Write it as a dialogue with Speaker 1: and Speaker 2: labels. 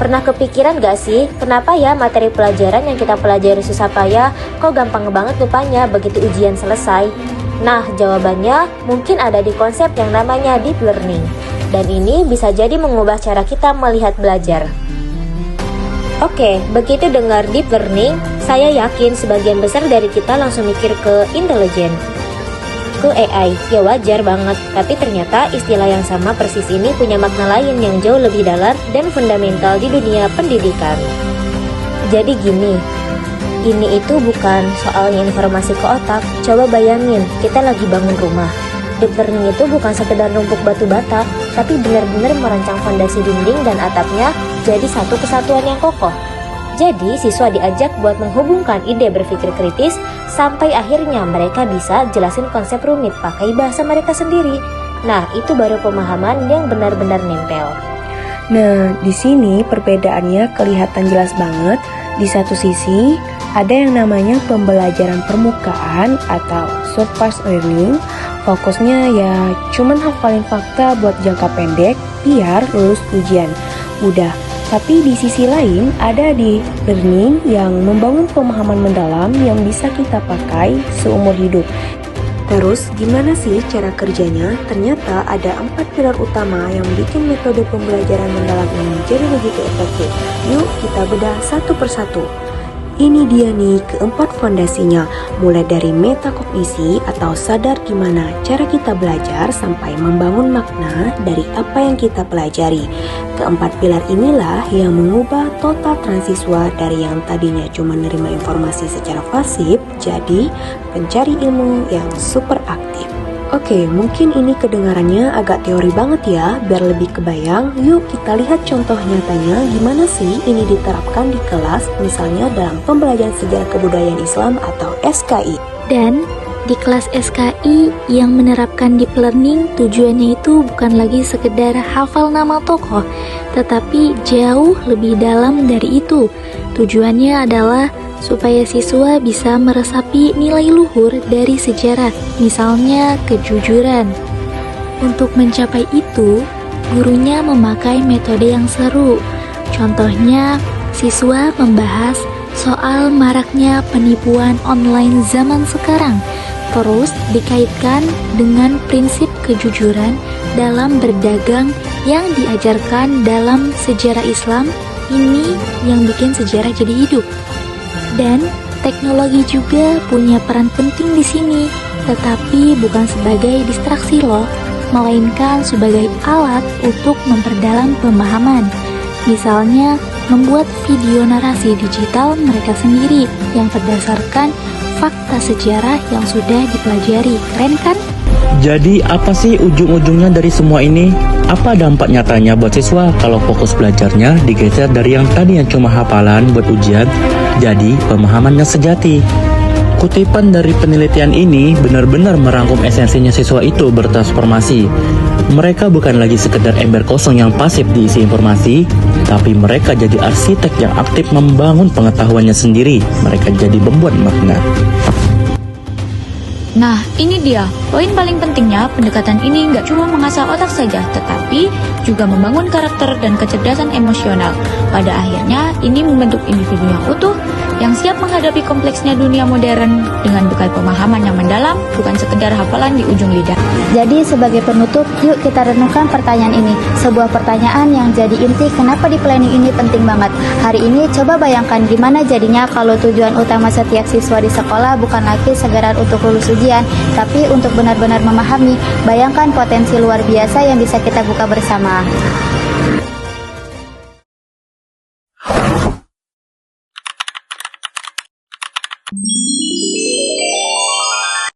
Speaker 1: Pernah kepikiran gak sih, kenapa ya materi pelajaran yang kita pelajari susah payah, kok gampang banget lupanya begitu ujian selesai? Nah, jawabannya mungkin ada di konsep yang namanya deep learning. Dan ini bisa jadi mengubah cara kita melihat belajar. Oke, begitu dengar deep learning, saya yakin sebagian besar dari kita langsung mikir ke intelijen, ke AI. Ya wajar banget, tapi ternyata istilah yang sama persis ini punya makna lain yang jauh lebih dalam dan fundamental di dunia pendidikan. Jadi gini, ini itu bukan soalnya informasi ke otak. Coba bayangin, kita lagi bangun rumah. Deep learning itu bukan sekedar numpuk batu bata, tapi benar-benar merancang fondasi dinding dan atapnya jadi satu kesatuan yang kokoh. Jadi siswa diajak buat menghubungkan ide berpikir kritis sampai akhirnya mereka bisa jelasin konsep rumit pakai bahasa mereka sendiri. Nah, itu baru pemahaman yang benar-benar nempel.
Speaker 2: Nah, di sini perbedaannya kelihatan jelas banget. Di satu sisi, ada yang namanya pembelajaran permukaan atau surface learning. Fokusnya ya cuman hafalin fakta buat jangka pendek biar lulus ujian. Udah. Tapi di sisi lain ada deep learning yang membangun pemahaman mendalam yang bisa kita pakai seumur hidup. Terus gimana sih cara kerjanya? Ternyata ada 4 pilar utama yang bikin metode pembelajaran mendalam ini jadi begitu efektif. Yuk kita bedah satu persatu. Ini dia nih keempat fondasinya, mulai dari metakognisi atau sadar gimana cara kita belajar sampai membangun makna dari apa yang kita pelajari. Keempat pilar inilah yang mengubah total transiswa dari yang tadinya cuma menerima informasi secara pasif jadi pencari ilmu yang super aktif. Oke, mungkin ini kedengarannya agak teori banget ya. Biar lebih kebayang, yuk kita lihat contoh nyatanya gimana sih ini diterapkan di kelas, misalnya dalam pembelajaran sejarah kebudayaan Islam atau SKI.
Speaker 3: Dan di kelas SKI yang menerapkan deep learning, tujuannya itu bukan lagi sekedar hafal nama tokoh, tetapi jauh lebih dalam dari itu. Tujuannya adalah supaya siswa bisa meresapi nilai luhur dari sejarah, misalnya kejujuran. Untuk mencapai itu, gurunya memakai metode yang seru. Contohnya, siswa membahas soal maraknya penipuan online zaman sekarang, terus dikaitkan dengan prinsip kejujuran dalam berdagang yang diajarkan dalam sejarah Islam. Ini yang bikin sejarah jadi hidup. Dan teknologi juga punya peran penting di sini, tetapi bukan sebagai distraksi loh, melainkan sebagai alat untuk memperdalam pemahaman. Misalnya, membuat video narasi digital mereka sendiri yang berdasarkan fakta sejarah yang sudah dipelajari. Keren kan?
Speaker 4: Jadi apa sih ujung-ujungnya dari semua ini? Apa dampak nyatanya buat siswa kalau fokus belajarnya digeser dari yang tadi yang cuma hafalan buat ujian jadi pemahamannya sejati? Kutipan dari penelitian ini benar-benar merangkum esensinya siswa itu bertransformasi. Mereka bukan lagi sekedar ember kosong yang pasif diisi informasi, tapi mereka jadi arsitek yang aktif membangun pengetahuannya sendiri. Mereka jadi pembuat makna.
Speaker 5: Nah, ini dia. Poin paling pentingnya, pendekatan ini nggak cuma mengasah otak saja, tetapi juga membangun karakter dan kecerdasan emosional. Pada akhirnya, ini membentuk individu yang utuh, yang siap menghadapi kompleksnya dunia modern dengan bekal pemahaman yang mendalam, bukan sekedar hafalan di ujung lidah.
Speaker 6: Jadi sebagai penutup, yuk kita renungkan pertanyaan ini. Sebuah pertanyaan yang jadi inti kenapa di planning ini penting banget. Hari ini coba bayangkan gimana jadinya kalau tujuan utama setiap siswa di sekolah bukan lagi sekedar untuk lulus ujian, tapi untuk benar-benar memahami. Bayangkan potensi luar biasa yang bisa kita buka bersama.